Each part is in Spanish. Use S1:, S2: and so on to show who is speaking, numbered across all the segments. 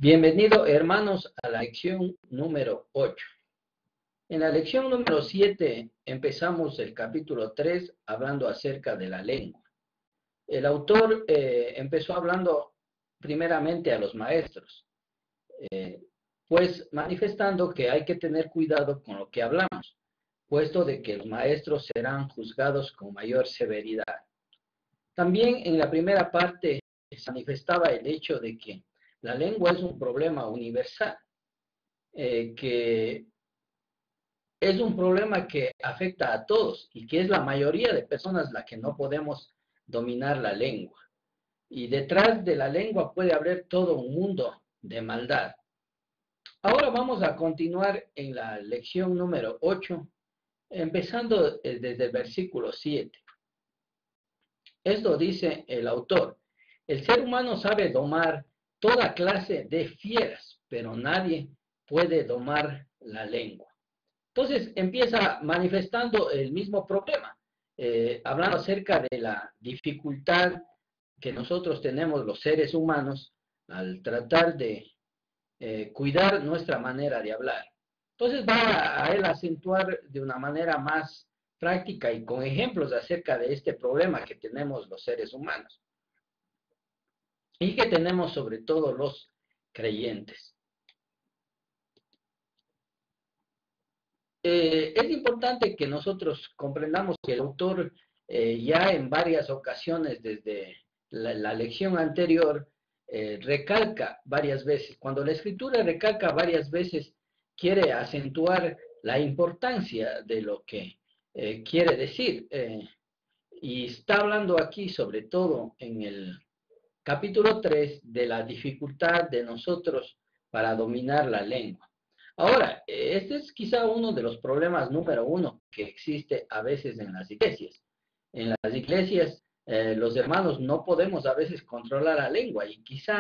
S1: Bienvenido, hermanos, a la lección número 8. En la lección número 7 empezamos el capítulo 3 hablando acerca de la lengua. El autor empezó hablando primeramente a los maestros, pues manifestando que hay que tener cuidado con lo que hablamos, puesto de que los maestros serán juzgados con mayor severidad. También en la primera parte se manifestaba el hecho de que la lengua es un problema universal, que es un problema que afecta a todos y que es la mayoría de personas la que no podemos dominar la lengua. Y detrás de la lengua puede haber todo un mundo de maldad. Ahora vamos a continuar en la lección número 8, empezando desde el versículo 7. Esto dice el autor: el ser humano sabe domar toda clase de fieras, pero nadie puede domar la lengua. Entonces empieza manifestando el mismo problema, hablando acerca de la dificultad que nosotros tenemos los seres humanos al tratar de cuidar nuestra manera de hablar. Entonces va a él acentuar de una manera más práctica y con ejemplos acerca de este problema que tenemos los seres humanos y que tenemos sobre todo los creyentes. Es importante que nosotros comprendamos que el autor ya en varias ocasiones desde la lección anterior recalca varias veces. Cuando la escritura recalca varias veces, quiere acentuar la importancia de lo que quiere decir. Y está hablando aquí sobre todo en el capítulo 3 de la dificultad de nosotros para dominar la lengua. Ahora, este es quizá uno de los problemas número uno que existe a veces en las iglesias. En las iglesias, los hermanos no podemos a veces controlar la lengua y quizá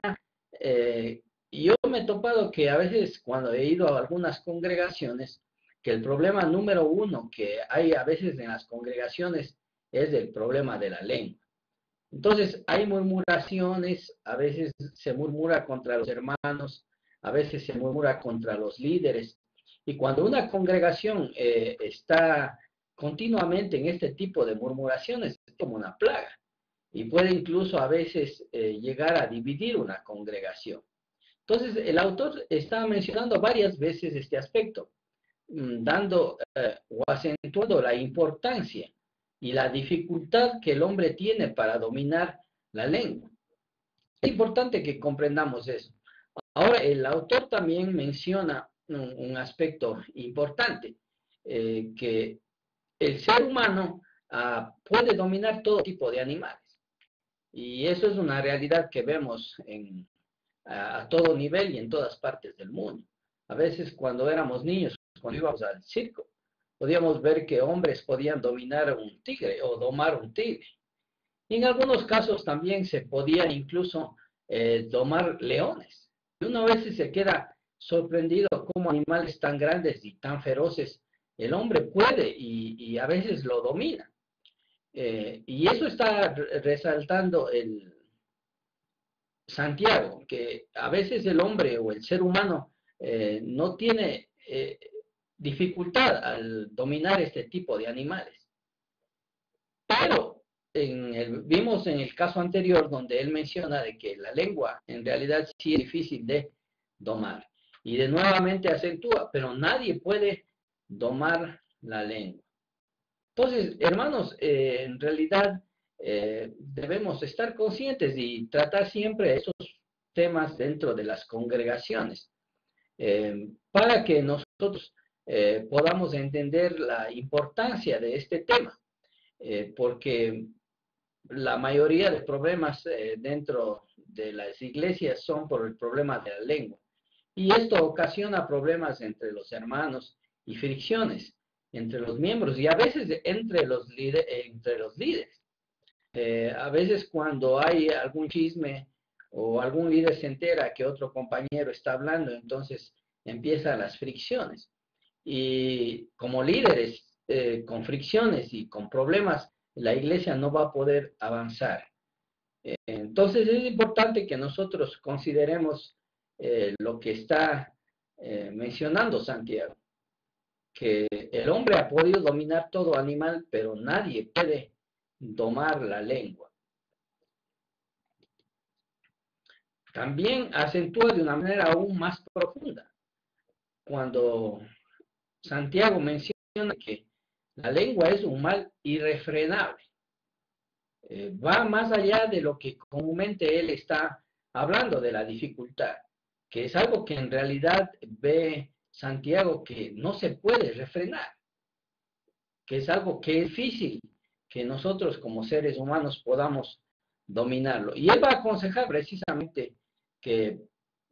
S1: yo me he topado que a veces cuando he ido a algunas congregaciones, que el problema número uno que hay a veces en las congregaciones es el problema de la lengua. Entonces hay murmuraciones, a veces se murmura contra los hermanos, a veces se murmura contra los líderes. Y cuando una congregación está continuamente en este tipo de murmuraciones, es como una plaga. Y puede incluso a veces llegar a dividir una congregación. Entonces el autor está mencionando varias veces este aspecto, dando o acentuando la importancia y la dificultad que el hombre tiene para dominar la lengua. Es importante que comprendamos eso. Ahora, el autor también menciona un aspecto importante, que el ser humano puede dominar todo tipo de animales. Y eso es una realidad que vemos a todo nivel y en todas partes del mundo. A veces cuando éramos niños, cuando íbamos al circo, podíamos ver que hombres podían dominar un tigre o domar un tigre. Y en algunos casos también se podían incluso domar leones. Y uno a veces se queda sorprendido cómo animales tan grandes y tan feroces el hombre puede y a veces lo domina. Y eso está resaltando el Santiago, que a veces el hombre o el ser humano no tiene dificultad al dominar este tipo de animales. Pero vimos en el caso anterior donde él menciona de que la lengua en realidad sí es difícil de domar. Y de nuevamente acentúa, pero nadie puede domar la lengua. Entonces, hermanos, en realidad debemos estar conscientes y tratar siempre esos temas dentro de las congregaciones para que nosotros podamos entender la importancia de este tema, porque la mayoría de problemas dentro de las iglesias son por el problema de la lengua. Y esto ocasiona problemas entre los hermanos y fricciones entre los miembros y a veces entre los líderes. A veces cuando hay algún chisme o algún líder se entera que otro compañero está hablando, entonces empiezan las fricciones. Y como líderes con fricciones y con problemas, la iglesia no va a poder avanzar. Entonces es importante que nosotros consideremos lo que está mencionando Santiago, que el hombre ha podido dominar todo animal, pero nadie puede domar la lengua. También acentúa de una manera aún más profunda cuando Santiago menciona que la lengua es un mal irrefrenable. Va más allá de lo que comúnmente él está hablando de la dificultad, que es algo que en realidad ve Santiago que no se puede refrenar, que es algo que es difícil que nosotros como seres humanos podamos dominarlo. Y él va a aconsejar precisamente que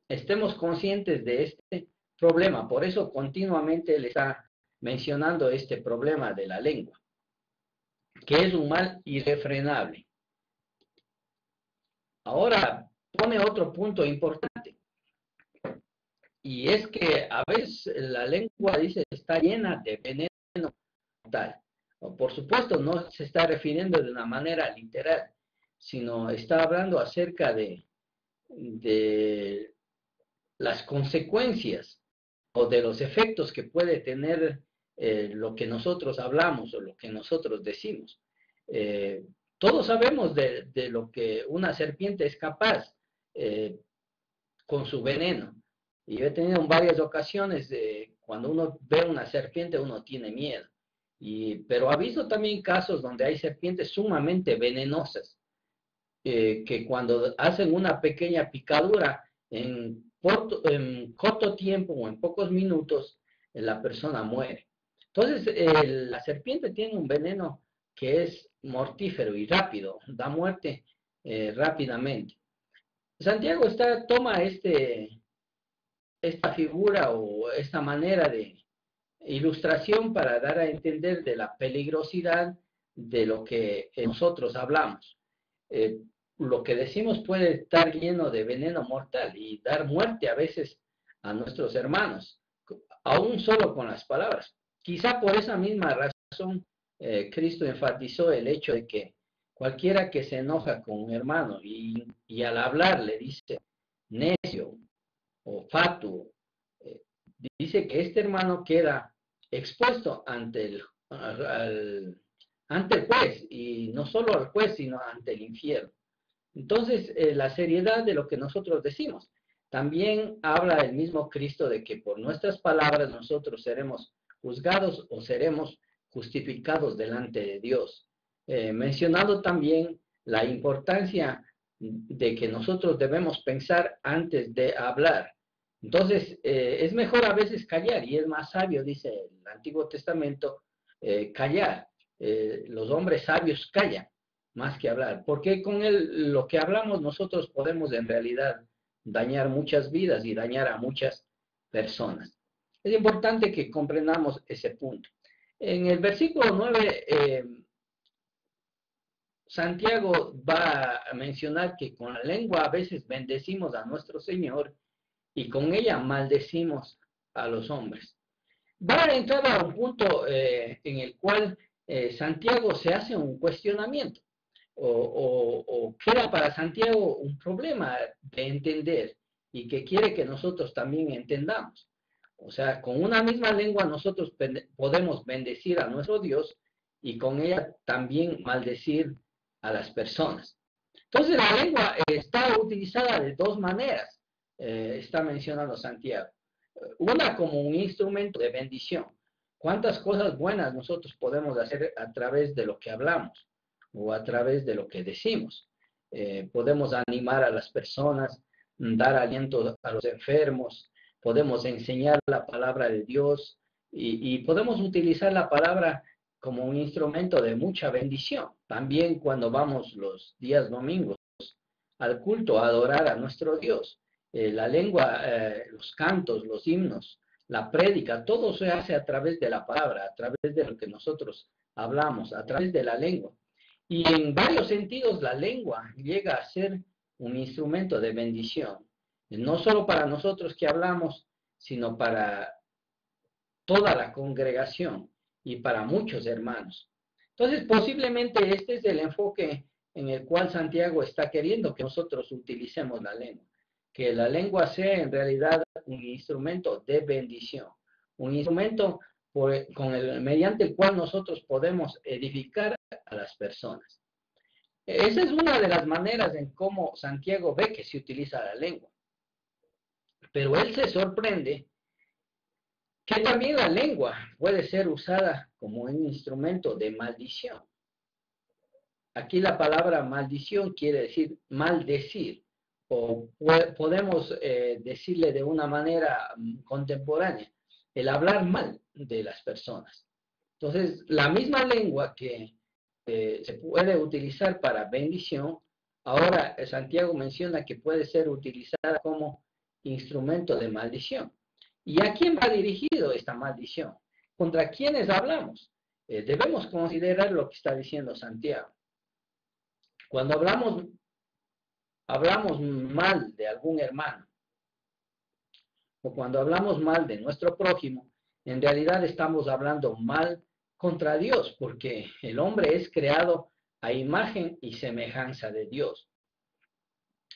S1: estemos conscientes de este problema. Por eso continuamente él está mencionando este problema de la lengua, que es un mal irrefrenable. Ahora pone otro punto importante, y es que a veces la lengua, dice, está llena de veneno mortal. Por supuesto, no se está refiriendo de una manera literal, sino está hablando acerca de las consecuencias o de los efectos que puede tener lo que nosotros hablamos o lo que nosotros decimos. Todos sabemos de lo que una serpiente es capaz con su veneno. Y yo he tenido en varias ocasiones, cuando uno ve una serpiente, uno tiene miedo. Pero ha visto también casos donde hay serpientes sumamente venenosas, que cuando hacen una pequeña picadura, en corto tiempo o en pocos minutos, la persona muere. Entonces, la serpiente tiene un veneno que es mortífero y rápido, da muerte rápidamente. Santiago toma esta figura o esta manera de ilustración para dar a entender de la peligrosidad de lo que nosotros hablamos. Lo que decimos puede estar lleno de veneno mortal y dar muerte a veces a nuestros hermanos, aún solo con las palabras. Quizá por esa misma razón Cristo enfatizó el hecho de que cualquiera que se enoja con un hermano y al hablar le dice necio o fatuo, dice que este hermano queda expuesto ante el juez, y no solo al juez, sino ante el infierno. Entonces, la seriedad de lo que nosotros decimos. También habla el mismo Cristo de que por nuestras palabras nosotros seremos juzgados o seremos justificados delante de Dios. Mencionado también la importancia de que nosotros debemos pensar antes de hablar. Entonces, es mejor a veces callar, y es más sabio, dice el Antiguo Testamento, callar. Los hombres sabios callan más que hablar, porque con lo que hablamos nosotros podemos en realidad dañar muchas vidas y dañar a muchas personas. Es importante que comprendamos ese punto. En el versículo 9, Santiago va a mencionar que con la lengua a veces bendecimos a nuestro Señor y con ella maldecimos a los hombres. Va a entrar a un punto en el cual Santiago se hace un cuestionamiento, o que era para Santiago un problema de entender y que quiere que nosotros también entendamos. O sea, con una misma lengua nosotros podemos bendecir a nuestro Dios y con ella también maldecir a las personas. Entonces la lengua está utilizada de dos maneras, está mencionando Santiago. Una como un instrumento de bendición. ¿Cuántas cosas buenas nosotros podemos hacer a través de lo que hablamos o a través de lo que decimos? Podemos animar a las personas, dar aliento a los enfermos, podemos enseñar la palabra de Dios y podemos utilizar la palabra como un instrumento de mucha bendición. También cuando vamos los días domingos al culto a adorar a nuestro Dios, la lengua, los cantos, los himnos, la prédica, todo se hace a través de la palabra, a través de lo que nosotros hablamos, a través de la lengua. Y en varios sentidos la lengua llega a ser un instrumento de bendición, no solo para nosotros que hablamos, sino para toda la congregación y para muchos hermanos. Entonces, posiblemente este es el enfoque en el cual Santiago está queriendo que nosotros utilicemos la lengua. que la lengua sea en realidad un instrumento de bendición, un instrumento mediante el cual nosotros podemos edificar a las personas. Esa es una de las maneras en cómo Santiago ve que se utiliza la lengua. Pero él se sorprende que también la lengua puede ser usada como un instrumento de maldición. Aquí la palabra maldición quiere decir maldecir, o podemos decirle de una manera contemporánea, el hablar mal de las personas. Entonces, la misma lengua que se puede utilizar para bendición, ahora Santiago menciona que puede ser utilizada como instrumento de maldición. ¿Y a quién va dirigido esta maldición? ¿Contra quiénes hablamos? Debemos considerar lo que está diciendo Santiago. Cuando hablamos mal de algún hermano, o cuando hablamos mal de nuestro prójimo, en realidad estamos hablando mal contra Dios, porque el hombre es creado a imagen y semejanza de Dios.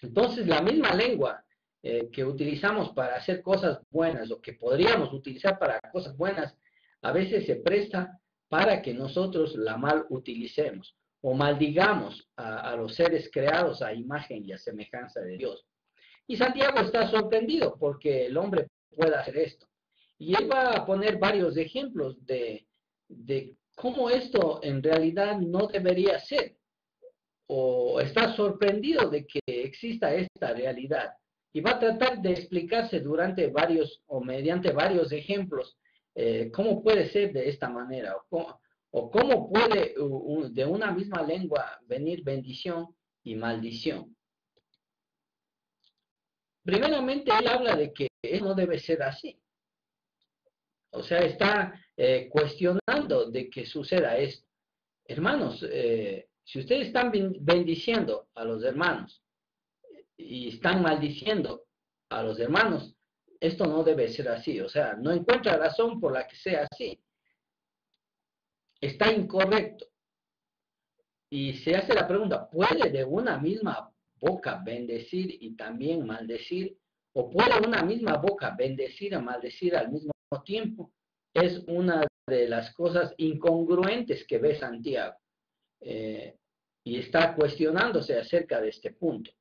S1: Entonces, la misma lengua que utilizamos para hacer cosas buenas, o que podríamos utilizar para cosas buenas, a veces se presta para que nosotros la mal utilicemos, o maldigamos a los seres creados a imagen y a semejanza de Dios. Y Santiago está sorprendido porque el hombre puede hacer esto. Y él va a poner varios ejemplos de cómo esto en realidad no debería ser, o está sorprendido de que exista esta realidad. Y va a tratar de explicarse mediante varios ejemplos cómo puede ser de esta manera, o cómo puede de una misma lengua venir bendición y maldición. Primeramente, él habla de que eso no debe ser así. O sea, está cuestionando de que suceda esto. Hermanos, si ustedes están bendiciendo a los hermanos y están maldiciendo a los hermanos, esto no debe ser así. O sea, no encuentra razón por la que sea así. Está incorrecto. Y se hace la pregunta, ¿puede de una misma boca bendecir y también maldecir? ¿O puede una misma boca bendecir y maldecir al mismo tiempo? Es una de las cosas incongruentes que ve Santiago. Y está cuestionándose acerca de este punto.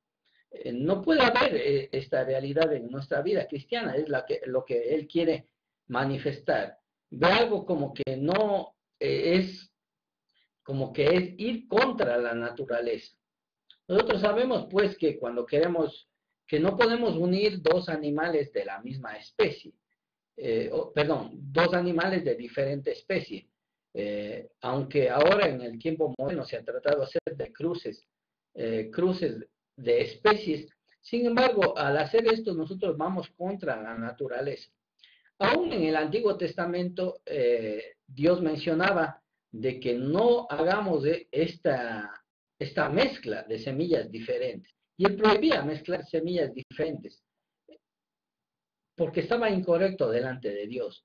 S1: No puede haber esta realidad en nuestra vida cristiana, es lo que él quiere manifestar. Ve algo como que no es ir contra la naturaleza. Nosotros sabemos pues que cuando queremos, que no podemos unir dos animales de la misma especie, dos animales de diferente especie, aunque ahora en el tiempo moderno se ha tratado de hacer de cruces de especies. Sin embargo, al hacer esto nosotros vamos contra la naturaleza. Aún en el Antiguo Testamento Dios mencionaba de que no hagamos esta mezcla de semillas diferentes. Y él prohibía mezclar semillas diferentes porque estaba incorrecto delante de Dios.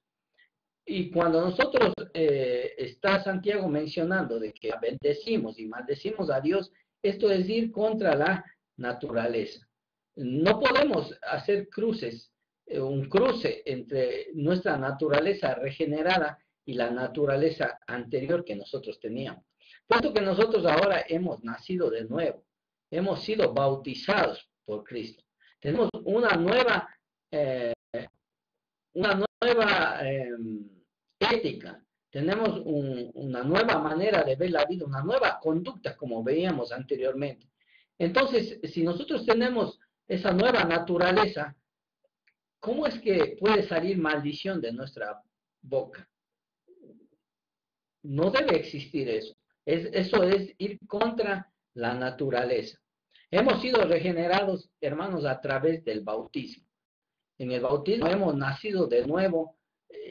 S1: Y cuando nosotros está Santiago mencionando de que bendecimos y maldecimos a Dios, esto es ir contra la naturaleza. No podemos hacer un cruce entre nuestra naturaleza regenerada y la naturaleza anterior que nosotros teníamos. Puesto que nosotros ahora hemos nacido de nuevo, hemos sido bautizados por Cristo. Tenemos una nueva ética, tenemos una nueva manera de ver la vida, una nueva conducta como veíamos anteriormente. Entonces, si nosotros tenemos esa nueva naturaleza, ¿cómo es que puede salir maldición de nuestra boca? No debe existir eso. Eso es ir contra la naturaleza. Hemos sido regenerados, hermanos, a través del bautismo. En el bautismo hemos nacido de nuevo,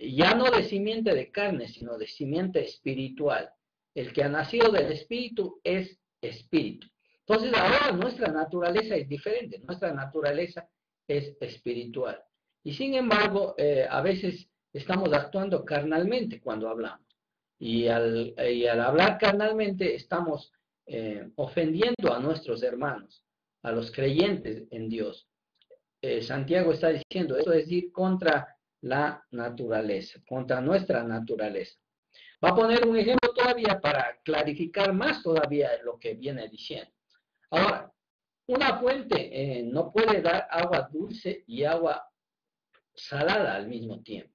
S1: ya no de simiente de carne, sino de simiente espiritual. El que ha nacido del espíritu es espíritu. Entonces ahora nuestra naturaleza es diferente, nuestra naturaleza es espiritual. Y sin embargo, a veces estamos actuando carnalmente cuando hablamos. Y al hablar carnalmente estamos ofendiendo a nuestros hermanos, a los creyentes en Dios. Santiago está diciendo, esto es ir contra la naturaleza, contra nuestra naturaleza. Va a poner un ejemplo todavía para clarificar más todavía lo que viene diciendo. Ahora, una fuente no puede dar agua dulce y agua salada al mismo tiempo.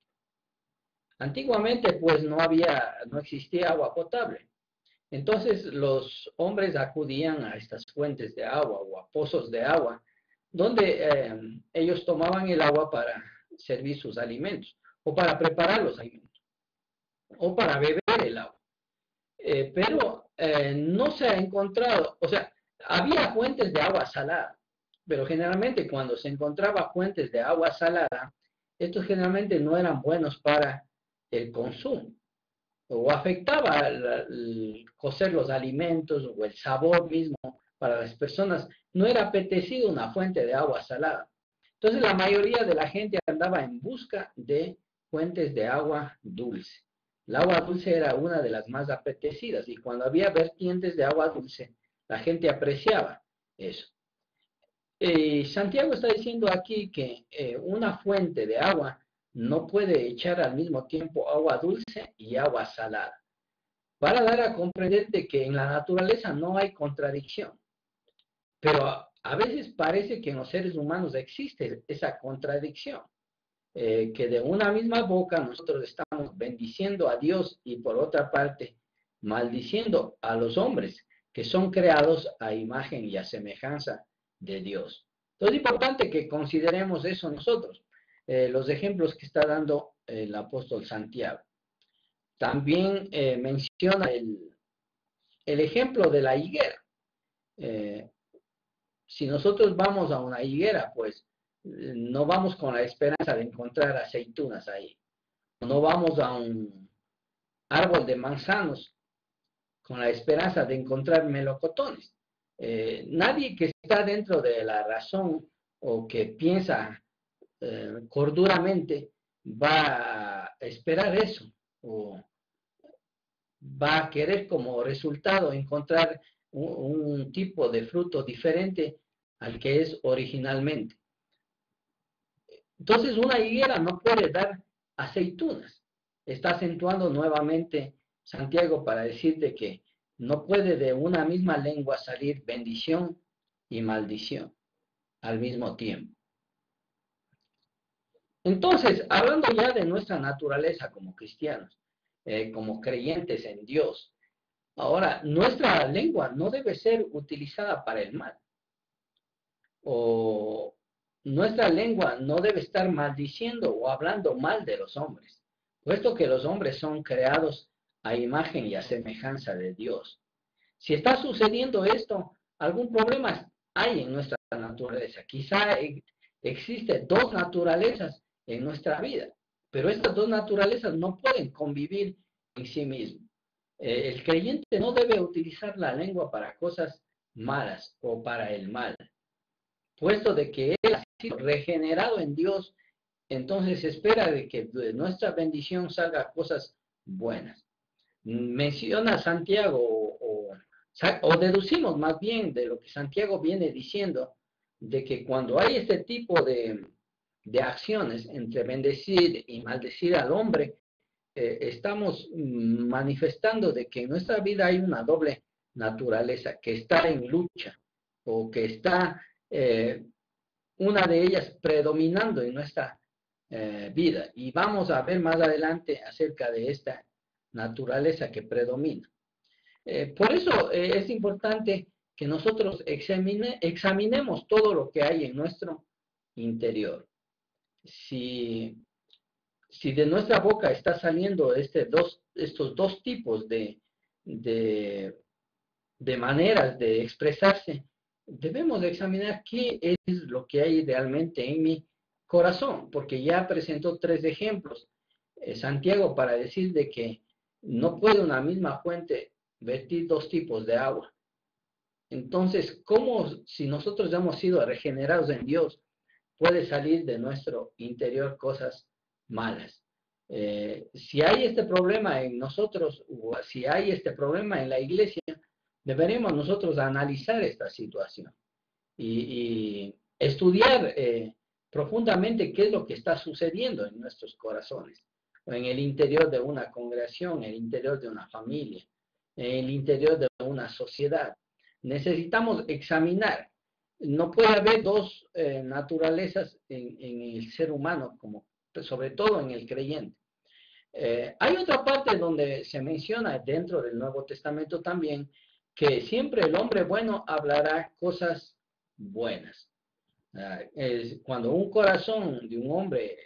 S1: Antiguamente, pues no existía agua potable. Entonces los hombres acudían a estas fuentes de agua o a pozos de agua, donde ellos tomaban el agua para servir sus alimentos, o para preparar los alimentos, o para beber el agua. Pero no se ha encontrado, o sea, había fuentes de agua salada, pero generalmente cuando se encontraba fuentes de agua salada, estos generalmente no eran buenos para el consumo, o afectaba el cocer los alimentos o el sabor mismo para las personas. No era apetecido una fuente de agua salada. Entonces la mayoría de la gente andaba en busca de fuentes de agua dulce. El agua dulce era una de las más apetecidas y cuando había vertientes de agua dulce, la gente apreciaba eso. Santiago está diciendo aquí que una fuente de agua no puede echar al mismo tiempo agua dulce y agua salada, para dar a comprender de que en la naturaleza no hay contradicción. Pero a veces parece que en los seres humanos existe esa contradicción, que de una misma boca nosotros estamos bendiciendo a Dios y por otra parte maldiciendo a los hombres que son creados a imagen y a semejanza de Dios. Entonces es importante que consideremos eso nosotros, los ejemplos que está dando el apóstol Santiago. También menciona el ejemplo de la higuera. Si nosotros vamos a una higuera, pues no vamos con la esperanza de encontrar aceitunas ahí. No vamos a un árbol de manzanos con la esperanza de encontrar melocotones. Nadie que está dentro de la razón o que piensa corduramente va a esperar eso o va a querer como resultado encontrar un tipo de fruto diferente al que es originalmente. Entonces una higuera no puede dar aceitunas. Está acentuando nuevamente Santiago para decir de que no puede de una misma lengua salir bendición y maldición al mismo tiempo. Entonces, hablando ya de nuestra naturaleza como cristianos, como creyentes en Dios, ahora, nuestra lengua no debe ser utilizada para el mal. O nuestra lengua no debe estar maldiciendo o hablando mal de los hombres, puesto que los hombres son creados a imagen y a semejanza de Dios. Si está sucediendo esto, algún problema hay en nuestra naturaleza. Quizá existen dos naturalezas en nuestra vida, pero estas dos naturalezas no pueden convivir en sí mismas. El creyente no debe utilizar la lengua para cosas malas o para el mal, puesto de que él ha sido regenerado en Dios, entonces espera de que de nuestra bendición salga cosas buenas. Menciona Santiago o deducimos más bien de lo que Santiago viene diciendo, de que cuando hay este tipo de acciones entre bendecir y maldecir al hombre, estamos manifestando de que en nuestra vida hay una doble naturaleza que está en lucha o que está una de ellas predominando en nuestra vida. Y vamos a ver más adelante acerca de esta naturaleza que predomina. Por eso es importante que nosotros examinemos todo lo que hay en nuestro interior. Si de nuestra boca está saliendo estos dos tipos de maneras de expresarse, debemos examinar qué es lo que hay realmente en mi corazón, porque ya presentó 3 ejemplos, Santiago, para decir de que no puede una misma fuente vertir 2 tipos de agua. Entonces, ¿cómo, si nosotros hemos sido regenerados en Dios, puede salir de nuestro interior cosas malas? Si hay este problema en nosotros, o si hay este problema en la iglesia, deberemos nosotros analizar esta situación y estudiar profundamente qué es lo que está sucediendo en nuestros corazones, o en el interior de una congregación, en el interior de una familia, en el interior de una sociedad. Necesitamos examinar. No puede haber dos naturalezas en el ser humano, como, sobre todo en el creyente. Hay otra parte donde se menciona dentro del Nuevo Testamento también que siempre el hombre bueno hablará cosas buenas. Cuando un corazón de un hombre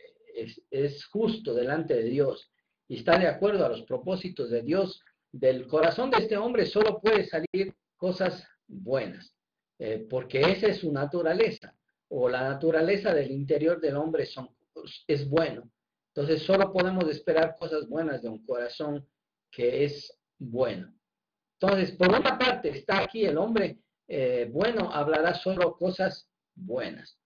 S1: es justo delante de Dios y está de acuerdo a los propósitos de Dios, del corazón de este hombre solo puede salir cosas buenas, porque esa es su naturaleza, o la naturaleza del interior del hombre es bueno. Entonces solo podemos esperar cosas buenas de un corazón que es bueno. Entonces, por una parte está aquí el hombre bueno hablará solo cosas buenas.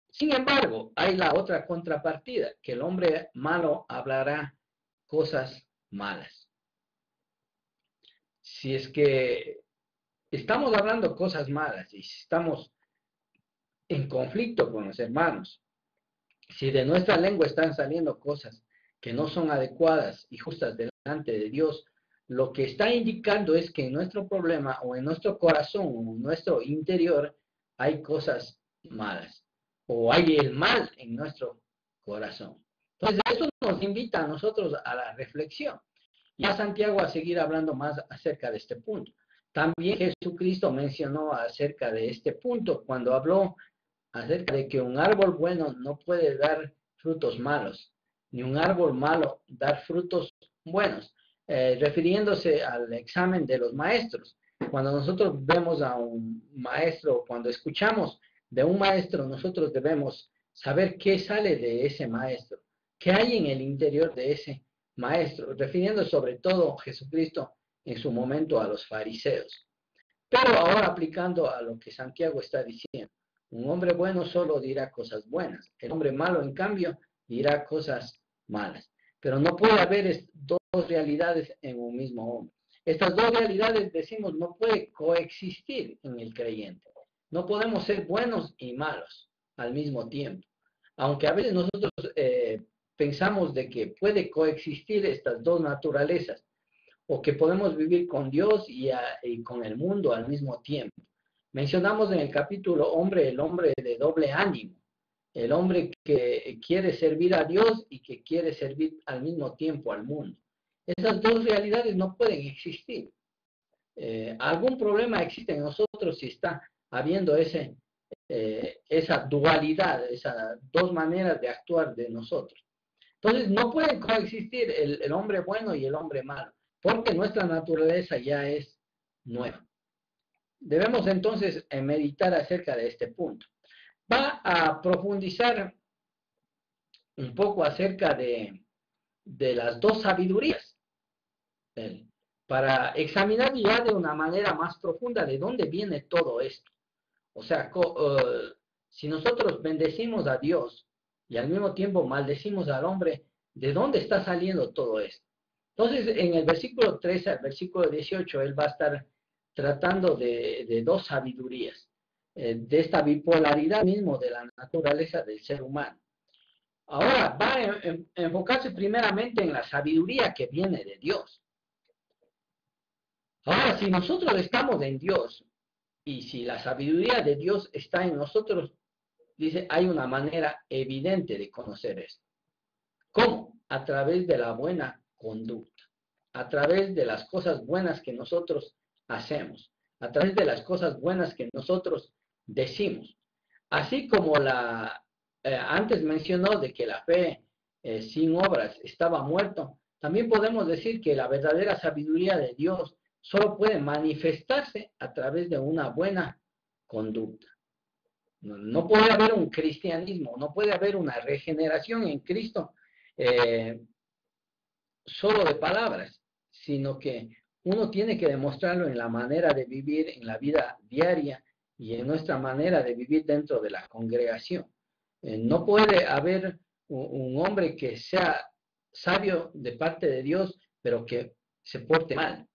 S1: Sin embargo, hay la otra contrapartida, que el hombre malo hablará cosas malas. Si es que estamos hablando cosas malas y si estamos en conflicto con los hermanos, si de nuestra lengua están saliendo cosas que no son adecuadas y justas delante de Dios, lo que está indicando es que en nuestro problema o en nuestro corazón o en nuestro interior hay cosas malas o hay el mal en nuestro corazón. Entonces, eso nos invita a nosotros a la reflexión. Ya Santiago a seguir hablando más acerca de este punto. También Jesucristo mencionó acerca de este punto cuando habló acerca de que un árbol bueno no puede dar frutos malos, ni un árbol malo dar frutos buenos, refiriéndose al examen de los maestros. Cuando nosotros vemos a un maestro, cuando escuchamos de un maestro, nosotros debemos saber qué sale de ese maestro, qué hay en el interior de ese maestro, refiriendo sobre todo Jesucristo en su momento a los fariseos. Pero ahora aplicando a lo que Santiago está diciendo. Un hombre bueno solo dirá cosas buenas. El hombre malo, en cambio, dirá cosas malas. Pero no puede haber dos realidades en un mismo hombre. Estas dos realidades, decimos, no puede coexistir en el creyente. No podemos ser buenos y malos al mismo tiempo. Aunque a veces nosotros pensamos de que puede coexistir estas dos naturalezas, o que podemos vivir con Dios y con el mundo al mismo tiempo. Mencionamos en el capítulo el hombre de doble ánimo, el hombre que quiere servir a Dios y que quiere servir al mismo tiempo al mundo. Esas dos realidades no pueden existir. Algún problema existe en nosotros si está habiendo esa dualidad, esas dos maneras de actuar de nosotros. Entonces no pueden coexistir el hombre bueno y el hombre malo, porque nuestra naturaleza ya es nueva. Debemos entonces meditar acerca de este punto. Va a profundizar un poco acerca de las dos sabidurías, para examinar ya de una manera más profunda de dónde viene todo esto. O sea, si nosotros bendecimos a Dios y al mismo tiempo maldecimos al hombre, ¿de dónde está saliendo todo esto? Entonces, en el versículo 13 al versículo 18, él va a estar tratando de dos sabidurías, de esta bipolaridad mismo de la naturaleza del ser humano. Ahora, va a enfocarse primeramente en la sabiduría que viene de Dios. Ahora, si nosotros estamos en Dios, y si la sabiduría de Dios está en nosotros, dice, hay una manera evidente de conocer esto. ¿Cómo? A través de la buena conducta, a través de las cosas buenas que nosotros hacemos, a través de las cosas buenas que nosotros decimos. Así como antes mencionó de que la fe sin obras estaba muerto, también podemos decir que la verdadera sabiduría de Dios solo puede manifestarse a través de una buena conducta. No puede haber un cristianismo, no puede haber una regeneración en Cristo solo de palabras, sino que uno tiene que demostrarlo en la manera de vivir, en la vida diaria y en nuestra manera de vivir dentro de la congregación. No puede haber un hombre que sea sabio de parte de Dios, pero que se porte mal.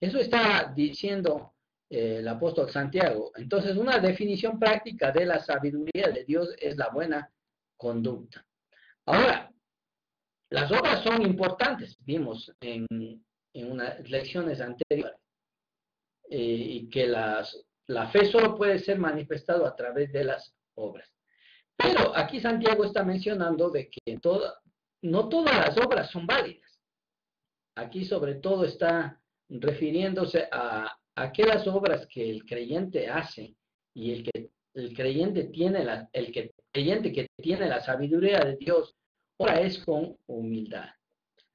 S1: Eso está diciendo el apóstol Santiago. Entonces, una definición práctica de la sabiduría de Dios es la buena conducta. Ahora, las obras son importantes, vimos en unas lecciones anteriores, y que la fe solo puede ser manifestado a través de las obras. Pero aquí Santiago está mencionando de que no todas las obras son válidas. Aquí sobre todo está refiriéndose a aquellas obras que el creyente hace y el creyente que tiene la sabiduría de Dios, ahora es con humildad.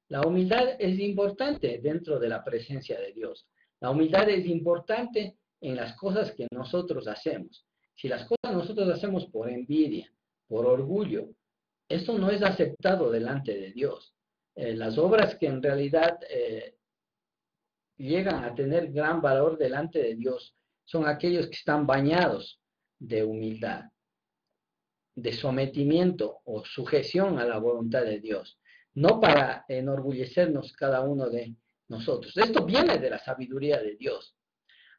S1: La humildad es importante dentro de la presencia de Dios. La humildad es importante en las cosas que nosotros hacemos. Si las cosas nosotros hacemos por envidia, por orgullo, esto no es aceptado delante de Dios. Las obras que en realidad llegan a tener gran valor delante de Dios son aquellos que están bañados de humildad, de sometimiento o sujeción a la voluntad de Dios, no para enorgullecernos cada uno de nosotros. Esto viene de la sabiduría de Dios.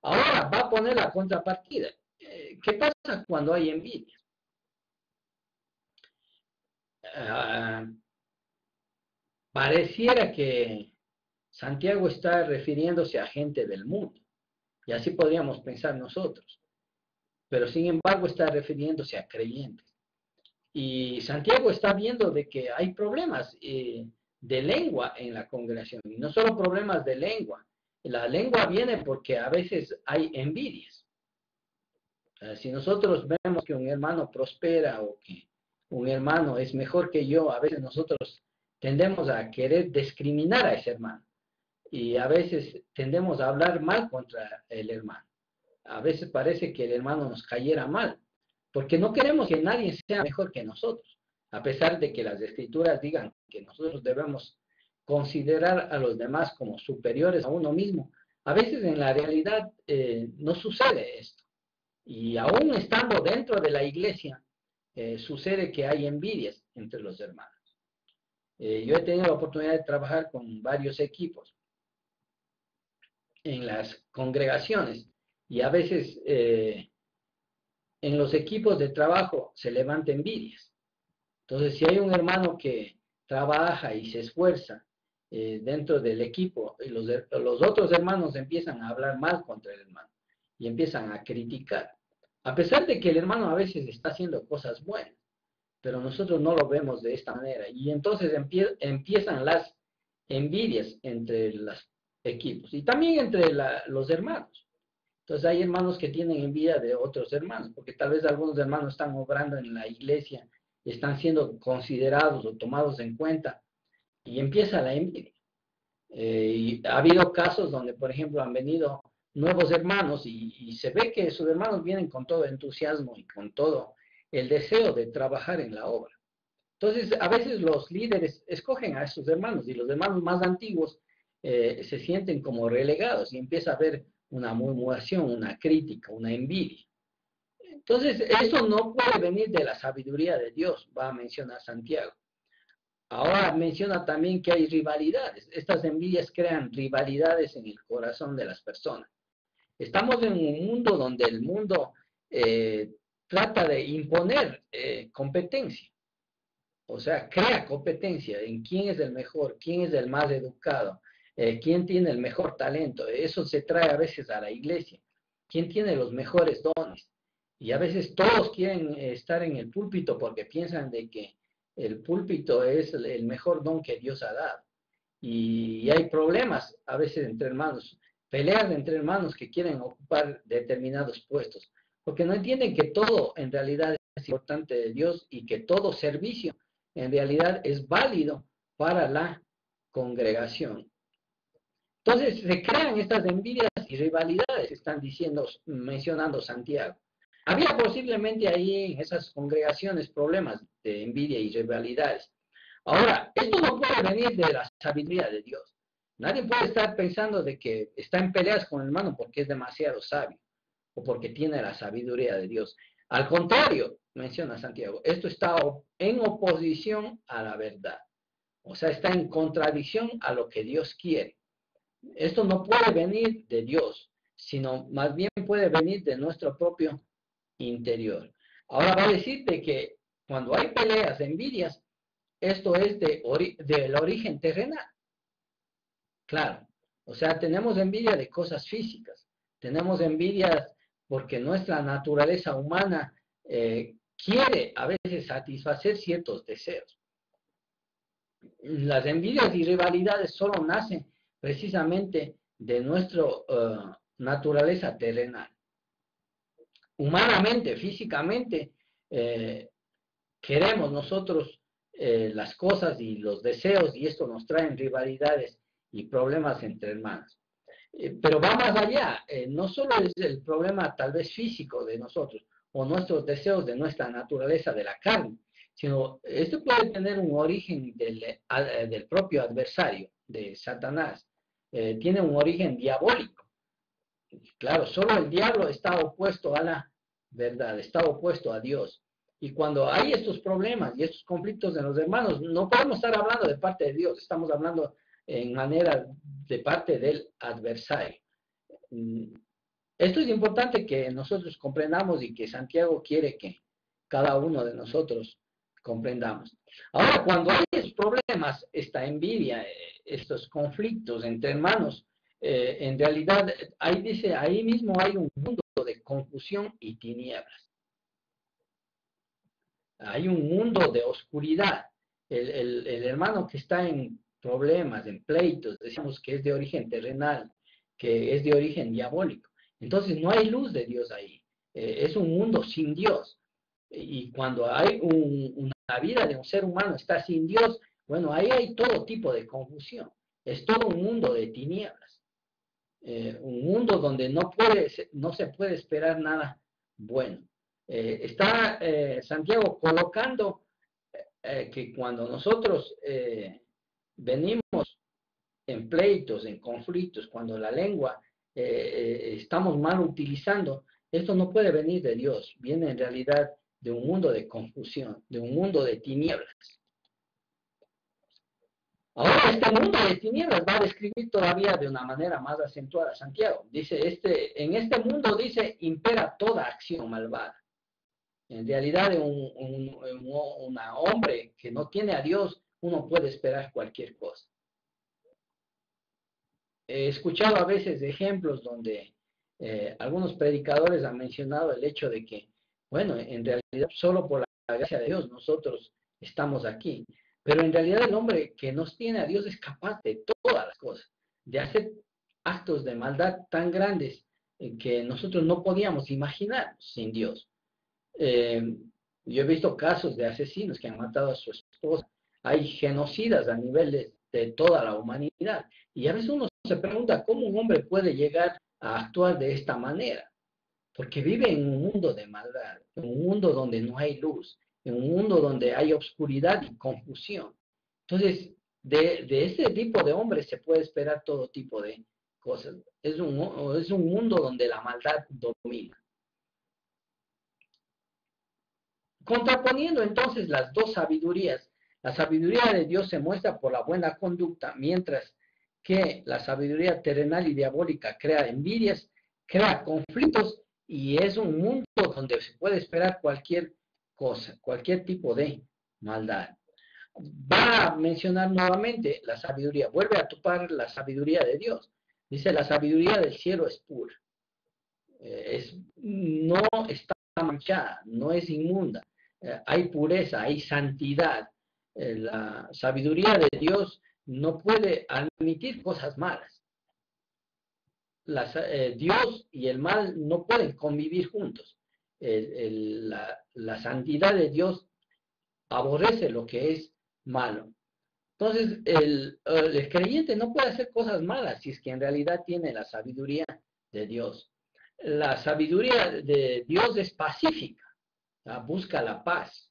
S1: Ahora va a poner la contrapartida. ¿Qué pasa cuando hay envidia? Pareciera que Santiago está refiriéndose a gente del mundo, y así podríamos pensar nosotros, pero sin embargo está refiriéndose a creyentes. Y Santiago está viendo de que hay problemas de lengua en la congregación, y no solo problemas de lengua. La lengua viene porque a veces hay envidias. Si nosotros vemos que un hermano prospera o que un hermano es mejor que yo, a veces nosotros tendemos a querer discriminar a ese hermano. Y a veces tendemos a hablar mal contra el hermano. A veces parece que el hermano nos cayera mal, porque no queremos que nadie sea mejor que nosotros, a pesar de que las escrituras digan que nosotros debemos considerar a los demás como superiores a uno mismo. A veces en la realidad no sucede esto. Y aún estando dentro de la iglesia, sucede que hay envidias entre los hermanos. Yo he tenido la oportunidad de trabajar con varios equipos en las congregaciones, y a veces en los equipos de trabajo se levantan envidias. Entonces, si hay un hermano que trabaja y se esfuerza dentro del equipo, y los otros hermanos empiezan a hablar mal contra el hermano y empiezan a criticar, a pesar de que el hermano a veces está haciendo cosas buenas, pero nosotros no lo vemos de esta manera, y entonces empiezan las envidias entre los equipos y también entre los hermanos. Entonces hay hermanos que tienen envidia de otros hermanos, porque tal vez algunos hermanos están obrando en la iglesia, están siendo considerados o tomados en cuenta, y empieza la envidia. Y ha habido casos donde, por ejemplo, han venido nuevos hermanos y se ve que sus hermanos vienen con todo entusiasmo y con todo el deseo de trabajar en la obra. Entonces, a veces los líderes escogen a esos hermanos, y los hermanos más antiguos se sienten como relegados, y empieza a haber una murmuración, una crítica, una envidia. Entonces, eso no puede venir de la sabiduría de Dios, va a mencionar Santiago. Ahora menciona también que hay rivalidades. Estas envidias crean rivalidades en el corazón de las personas. Estamos en un mundo donde el mundo trata de imponer competencia. O sea, crea competencia en quién es el mejor, quién es el más educado, quién tiene el mejor talento. Eso se trae a veces a la iglesia. ¿Quién tiene los mejores dones? Y a veces todos quieren estar en el púlpito porque piensan de que el púlpito es el mejor don que Dios ha dado. Y hay problemas a veces entre hermanos, peleas entre hermanos que quieren ocupar determinados puestos, porque no entienden que todo en realidad es importante de Dios, y que todo servicio en realidad es válido para la congregación. Entonces se crean estas envidias y rivalidades, están mencionando Santiago. Había posiblemente ahí en esas congregaciones problemas de envidia y rivalidades. Ahora, esto no puede venir de la sabiduría de Dios. Nadie puede estar pensando de que está en peleas con el hermano porque es demasiado sabio o porque tiene la sabiduría de Dios. Al contrario, menciona Santiago, esto está en oposición a la verdad. O sea, está en contradicción a lo que Dios quiere. Esto no puede venir de Dios, sino más bien puede venir de nuestro propio interior. Ahora va a decirte que cuando hay peleas, envidias, esto es del origen terrenal. Claro, o sea, tenemos envidia de cosas físicas, tenemos envidias porque nuestra naturaleza humana quiere a veces satisfacer ciertos deseos. Las envidias y rivalidades solo nacen precisamente de nuestra naturaleza terrenal. Humanamente, físicamente, queremos nosotros las cosas y los deseos, y esto nos trae rivalidades y problemas entre hermanos. Pero va más allá, no solo es el problema tal vez físico de nosotros o nuestros deseos de nuestra naturaleza de la carne, sino esto puede tener un origen del propio adversario, de Satanás. Tiene un origen diabólico. Claro, solo el diablo está opuesto a la verdad, está opuesto a Dios. Y cuando hay estos problemas y estos conflictos en los hermanos, no podemos estar hablando de parte de Dios, estamos hablando en manera de parte del adversario. Esto es importante que nosotros comprendamos y que Santiago quiere que cada uno de nosotros comprendamos. Ahora, cuando hay estos problemas, esta envidia, estos conflictos entre hermanos, en realidad, ahí dice, ahí mismo hay un mundo de confusión y tinieblas. Hay un mundo de oscuridad. El hermano que está en problemas, en pleitos, decimos que es de origen terrenal, que es de origen diabólico. Entonces no hay luz de Dios ahí. Es un mundo sin Dios. Y cuando hay una vida de un ser humano está sin Dios, bueno, ahí hay todo tipo de confusión. Es todo un mundo de tinieblas. Un mundo donde no se puede esperar nada bueno. Está Santiago colocando que cuando nosotros venimos en pleitos, en conflictos, cuando la lengua estamos mal utilizando, esto no puede venir de Dios, viene en realidad de un mundo de confusión, de un mundo de tinieblas. Ahora, este mundo de tinieblas va a describir todavía de una manera más acentuada Santiago. Dice, en este mundo, dice, impera toda acción malvada. En realidad, un hombre que no tiene a Dios, uno puede esperar cualquier cosa. He escuchado a veces ejemplos donde algunos predicadores han mencionado el hecho de que, bueno, en realidad solo por la gracia de Dios nosotros estamos aquí. Pero en realidad el hombre que nos tiene a Dios es capaz de todas las cosas, de hacer actos de maldad tan grandes que nosotros no podíamos imaginar sin Dios. Yo he visto casos de asesinos que han matado a su esposa. Hay genocidas a nivel de toda la humanidad. Y a veces uno se pregunta cómo un hombre puede llegar a actuar de esta manera. Porque vive en un mundo de maldad, en un mundo donde no hay luz, en un mundo donde hay oscuridad y confusión. Entonces, de ese tipo de hombres se puede esperar todo tipo de cosas. Es un mundo donde la maldad domina. Contraponiendo entonces las dos sabidurías, la sabiduría de Dios se muestra por la buena conducta, mientras que la sabiduría terrenal y diabólica crea envidias, crea conflictos y es un mundo donde se puede esperar cualquier cosa, cualquier tipo de maldad. Va a mencionar nuevamente la sabiduría, vuelve a topar la sabiduría de Dios. Dice, la sabiduría del cielo es pura, no está manchada, no es inmunda. Hay pureza, hay santidad. La sabiduría de Dios no puede admitir cosas malas. Dios y el mal no pueden convivir juntos. La santidad de Dios aborrece lo que es malo. Entonces, el creyente no puede hacer cosas malas si es que en realidad tiene la sabiduría de Dios. La sabiduría de Dios es pacífica, busca la paz,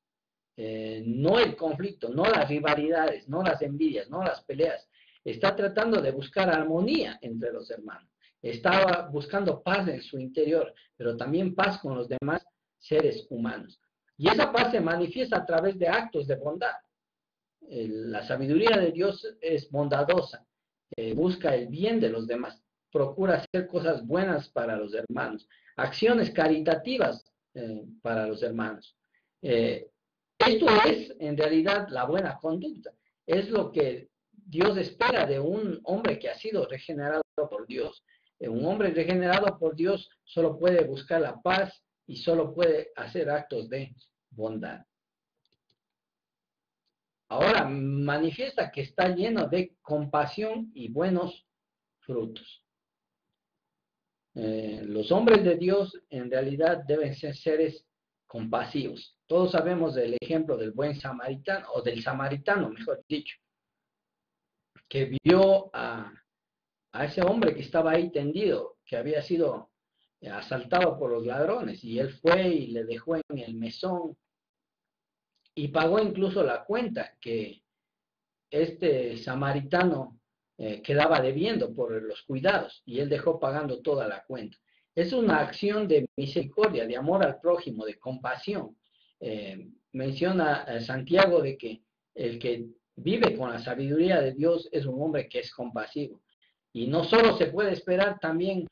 S1: no el conflicto, no las rivalidades, no las envidias, no las peleas. Está tratando de buscar armonía entre los hermanos. Estaba buscando paz en su interior, pero también paz con los demás seres humanos. Y esa paz se manifiesta a través de actos de bondad. La sabiduría de Dios es bondadosa, busca el bien de los demás, procura hacer cosas buenas para los hermanos, acciones caritativas para los hermanos. Esto es en realidad la buena conducta. Es lo que Dios espera de un hombre que ha sido regenerado por Dios. Un hombre regenerado por Dios solo puede buscar la paz y solo puede hacer actos de bondad. Ahora manifiesta que está lleno de compasión y buenos frutos. Los hombres de Dios en realidad deben ser seres compasivos. Todos sabemos del ejemplo del buen samaritano, o del samaritano, mejor dicho, que vio a ese hombre que estaba ahí tendido, que había sido asaltado por los ladrones, y él fue y le dejó en el mesón y pagó incluso la cuenta que este samaritano quedaba debiendo por los cuidados, y él dejó pagando toda la cuenta. Es una acción de misericordia, de amor al prójimo, de compasión. Menciona Santiago de que el que vive con la sabiduría de Dios es un hombre que es compasivo. Y no solo se puede esperar también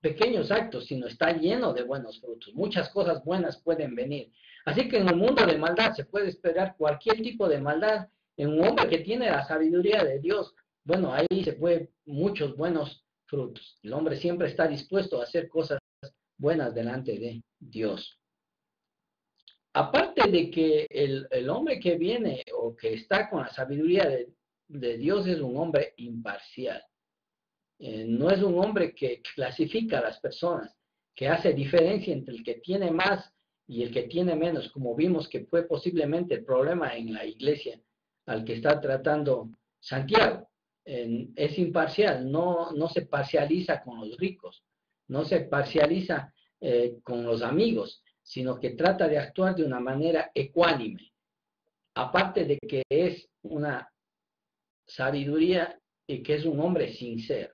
S1: pequeños actos, sino está lleno de buenos frutos. Muchas cosas buenas pueden venir. Así que en el mundo de maldad se puede esperar cualquier tipo de maldad. En un hombre que tiene la sabiduría de Dios, bueno, ahí se puede muchos buenos frutos. El hombre siempre está dispuesto a hacer cosas buenas delante de Dios. Aparte de que el hombre que viene o que está con la sabiduría de Dios es un hombre imparcial. No es un hombre que clasifica a las personas, que hace diferencia entre el que tiene más y el que tiene menos, como vimos que fue posiblemente el problema en la iglesia al que está tratando Santiago. Es imparcial, no se parcializa con los ricos, no se parcializa con los amigos, sino que trata de actuar de una manera ecuánime. Aparte de que es una sabiduría y que es un hombre sincero.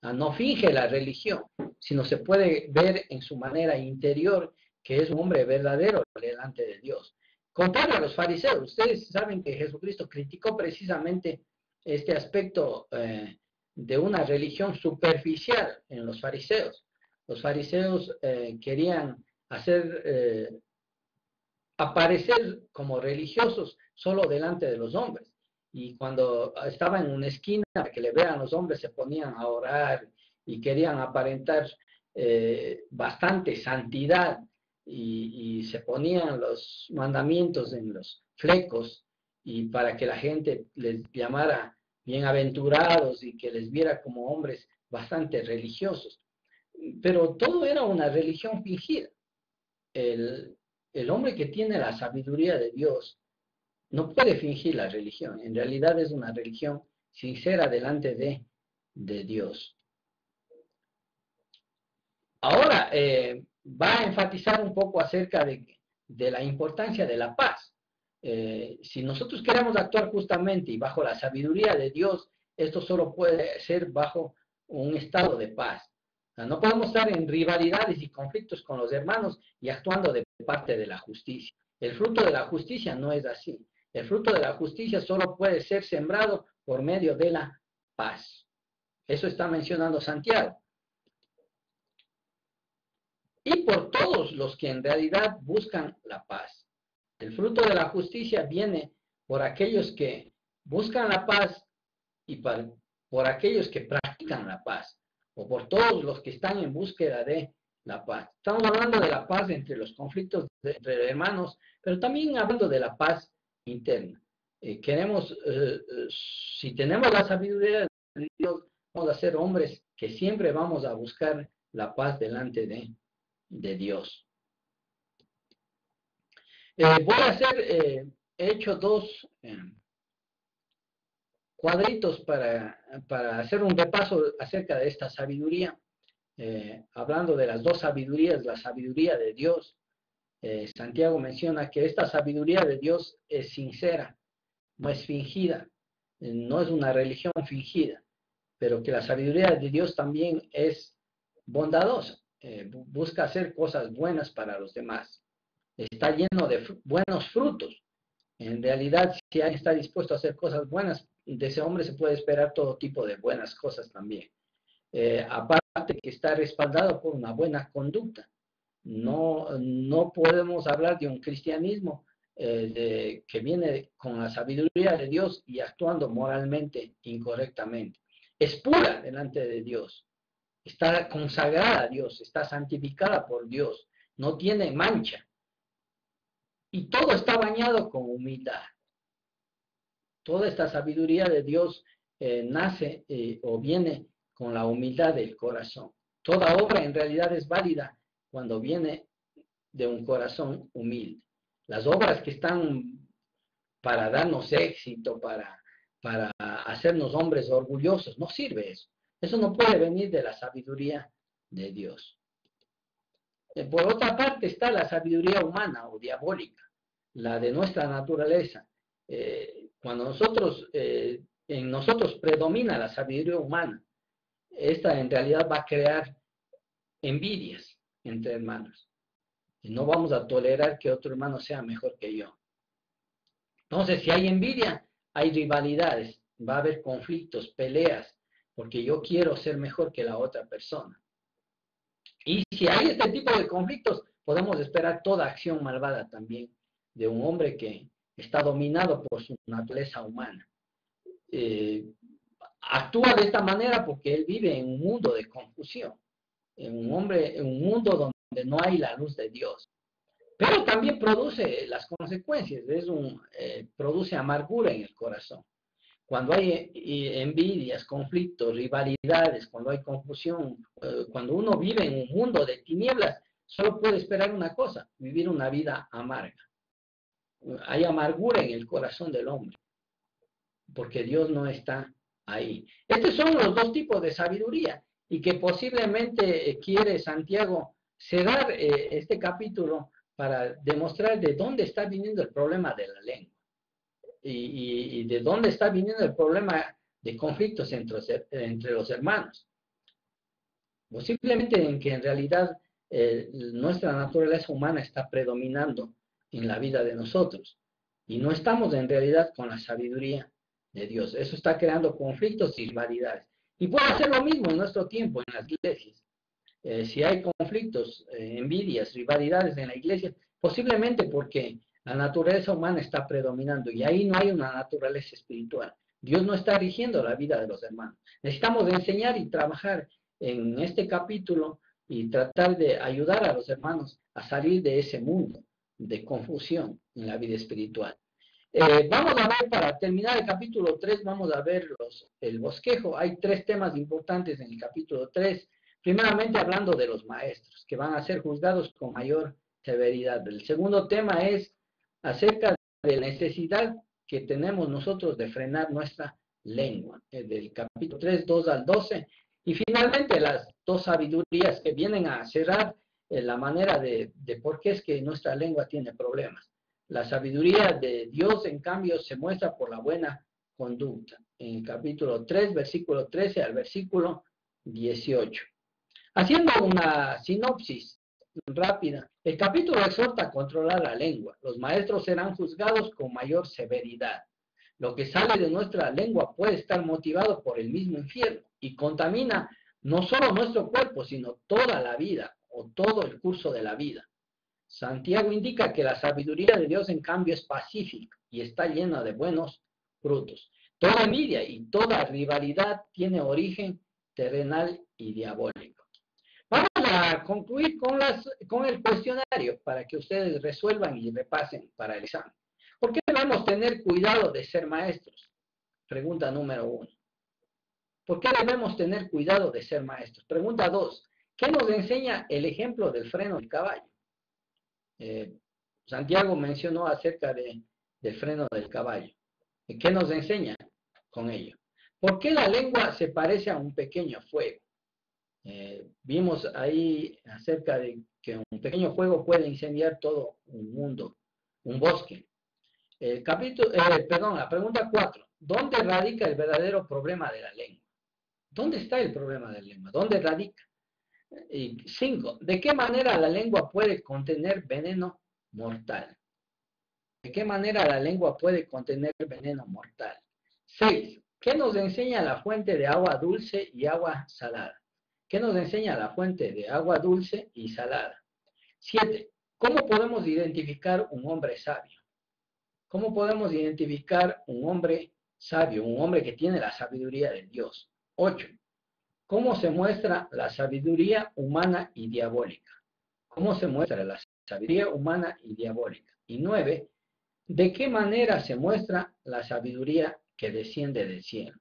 S1: No finge la religión, sino se puede ver en su manera interior que es un hombre verdadero delante de Dios. Contrario a los fariseos, ustedes saben que Jesucristo criticó precisamente este aspecto de una religión superficial en los fariseos. Los fariseos querían hacer aparecer como religiosos solo delante de los hombres. Y cuando estaba en una esquina, que le vean los hombres, se ponían a orar y querían aparentar bastante santidad y se ponían los mandamientos en los flecos y para que la gente les llamara bienaventurados y que les viera como hombres bastante religiosos. Pero todo era una religión fingida. El hombre que tiene la sabiduría de Dios no puede fingir la religión. En realidad es una religión sincera delante de Dios. Ahora va a enfatizar un poco acerca de la importancia de la paz. Si nosotros queremos actuar justamente y bajo la sabiduría de Dios, esto solo puede ser bajo un estado de paz. O sea, no podemos estar en rivalidades y conflictos con los hermanos y actuando de parte de la justicia. El fruto de la justicia no es así. El fruto de la justicia solo puede ser sembrado por medio de la paz. Eso está mencionando Santiago. Y por todos los que en realidad buscan la paz. El fruto de la justicia viene por aquellos que buscan la paz y por aquellos que practican la paz, o por todos los que están en búsqueda de la paz. Estamos hablando de la paz entre los conflictos entre hermanos, pero también hablando de la paz interna. Si tenemos la sabiduría de Dios, vamos a ser hombres que siempre vamos a buscar la paz delante de Dios. Voy a hacer, he hecho dos cuadritos para hacer un repaso acerca de esta sabiduría, hablando de las dos sabidurías, la sabiduría de Dios. Santiago menciona que esta sabiduría de Dios es sincera, no es fingida, no es una religión fingida, pero que la sabiduría de Dios también es bondadosa, busca hacer cosas buenas para los demás, está lleno de buenos frutos. En realidad, si alguien está dispuesto a hacer cosas buenas, de ese hombre se puede esperar todo tipo de buenas cosas también. Aparte que está respaldado por una buena conducta. No podemos hablar de un cristianismo que viene con la sabiduría de Dios y actuando moralmente incorrectamente. Es pura delante de Dios, está consagrada a Dios, está santificada por Dios, no tiene mancha y todo está bañado con humildad. Toda esta sabiduría de Dios nace o viene con la humildad del corazón. Toda obra en realidad es válida cuando viene de un corazón humilde. Las obras que están para darnos éxito, para hacernos hombres orgullosos, no sirve eso. Eso no puede venir de la sabiduría de Dios. Por otra parte está la sabiduría humana o diabólica, la de nuestra naturaleza. Cuando en nosotros predomina la sabiduría humana, esta en realidad va a crear envidias entre hermanos. Y no vamos a tolerar que otro hermano sea mejor que yo. Entonces, si hay envidia, hay rivalidades, va a haber conflictos, peleas, porque yo quiero ser mejor que la otra persona. Y si hay este tipo de conflictos, podemos esperar toda acción malvada también de un hombre que está dominado por su naturaleza humana. Actúa de esta manera porque él vive en un mundo de confusión, en un mundo donde no hay la luz de Dios. Pero también produce las consecuencias, produce amargura en el corazón. Cuando hay envidias, conflictos, rivalidades, cuando hay confusión, cuando uno vive en un mundo de tinieblas, solo puede esperar una cosa, vivir una vida amarga. Hay amargura en el corazón del hombre, porque Dios no está ahí. Estos son los dos tipos de sabiduría y que posiblemente quiere Santiago cerrar este capítulo para demostrar de dónde está viniendo el problema de la lengua y de dónde está viniendo el problema de conflictos entre los hermanos. Posiblemente en que en realidad nuestra naturaleza humana está predominando en la vida de nosotros y no estamos en realidad con la sabiduría de Dios. Eso está creando conflictos y rivalidades. Y puede hacer lo mismo en nuestro tiempo en las iglesias. Si hay conflictos, envidias, rivalidades en la iglesia, posiblemente porque la naturaleza humana está predominando y ahí no hay una naturaleza espiritual. Dios no está rigiendo la vida de los hermanos. Necesitamos enseñar y trabajar en este capítulo y tratar de ayudar a los hermanos a salir de ese mundo de confusión en la vida espiritual. Vamos a ver, para terminar el capítulo 3, vamos a ver el bosquejo. Hay 3 temas importantes en el capítulo 3. Primeramente hablando de los maestros, que van a ser juzgados con mayor severidad. El segundo tema es acerca de la necesidad que tenemos nosotros de frenar nuestra lengua, del capítulo 3, 2 al 12. Y finalmente las 2 sabidurías que vienen a cerrar la manera de por qué es que nuestra lengua tiene problemas. La sabiduría de Dios, en cambio, se muestra por la buena conducta. En el capítulo 3, versículo 13 al versículo 18. Haciendo una sinopsis rápida, el capítulo exhorta a controlar la lengua. Los maestros serán juzgados con mayor severidad. Lo que sale de nuestra lengua puede estar motivado por el mismo infierno y contamina no solo nuestro cuerpo, sino toda la vida o todo el curso de la vida. Santiago indica que la sabiduría de Dios, en cambio, es pacífica y está llena de buenos frutos. Toda envidia y toda rivalidad tiene origen terrenal y diabólico. Vamos a concluir con el cuestionario para que ustedes resuelvan y repasen para el examen. ¿Por qué debemos tener cuidado de ser maestros? Pregunta número 1. ¿Por qué debemos tener cuidado de ser maestros? Pregunta 2. ¿Qué nos enseña el ejemplo del freno del caballo? Santiago mencionó acerca del freno del caballo. ¿Qué nos enseña con ello? ¿Por qué la lengua se parece a un pequeño fuego? Vimos ahí acerca de que un pequeño fuego puede incendiar todo un mundo, un bosque. La pregunta 4. ¿Dónde radica el verdadero problema de la lengua? ¿Dónde está el problema de la lengua? ¿Dónde radica? Y 5. ¿De qué manera la lengua puede contener veneno mortal? ¿De qué manera la lengua puede contener veneno mortal? 6. ¿Qué nos enseña la fuente de agua dulce y agua salada? ¿Qué nos enseña la fuente de agua dulce y salada? 7. ¿Cómo podemos identificar un hombre sabio? ¿Cómo podemos identificar un hombre sabio, un hombre que tiene la sabiduría de Dios? 8. ¿Cómo se muestra la sabiduría humana y diabólica? ¿Cómo se muestra la sabiduría humana y diabólica? Y 9. ¿De qué manera se muestra la sabiduría que desciende del cielo?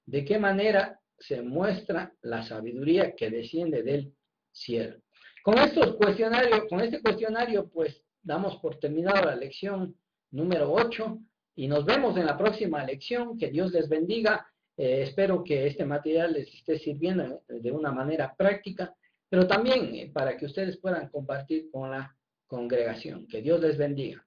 S1: ¿De qué manera se muestra la sabiduría que desciende del cielo? Con este cuestionario, pues damos por terminada la lección número 8 y nos vemos en la próxima lección. Que Dios les bendiga. Espero que este material les esté sirviendo de una manera práctica, pero también para que ustedes puedan compartir con la congregación. Que Dios les bendiga.